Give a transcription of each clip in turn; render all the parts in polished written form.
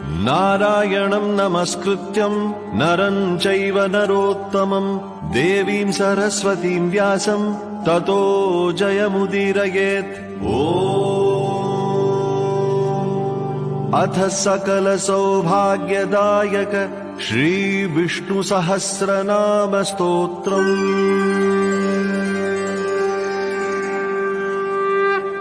नारायणं नमस्कृत्यं नरं चैव नरोत्तमं देवीं सरस्वतीं व्यासं ततो जयमुदीरयेत्। अथ सकल सौभाग्यदायक श्री विष्णु सहस्रनाम स्तोत्रम्।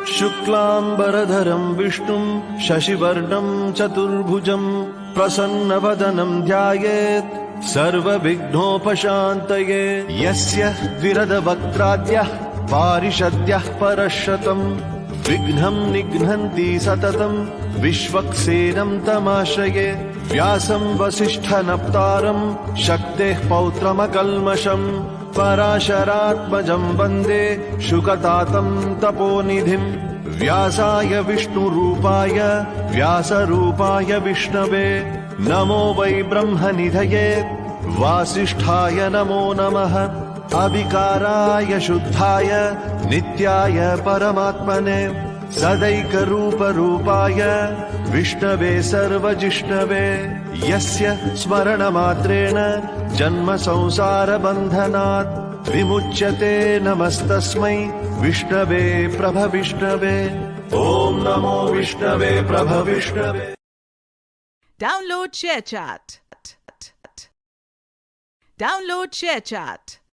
शुक्लांबरधरं विष्णुं शशिवर्णं चतुर्भुजं प्रसन्नवदनं ध्यायेत् सर्वविघ्नोपशान्तये। यस्य द्विरदवक्त्राद्यः पारिषद्यः परशतं विघ्नं निघ्नन्ति सततं विश्वक्सेनं तमाश्रये। व्यासं वसिष्ठनप्तारं शक्तेः पौत्रमकल्मषम् पराशरात्मजं वन्दे शुकतातं तपोनिधिं। व्यासाय विष्णुरूपाय व्यासरूपाय विष्णवे नमो वै ब्रह्मनिधये वासिष्ठाय नमो नमः। अविकाराय शुद्धाय नित्याय परमात्मने सदैकरूपरूपाय विष्णवे सर्वजिष्णवे। यस्य स्मरणमात्रेण जन्म संसारबन्धनात् विमुच्यते नमस्तस्मै विष्णवे प्रभविष्णवे। ॐ नमो विष्णवे प्रभविष्णवे। Download ShareChat.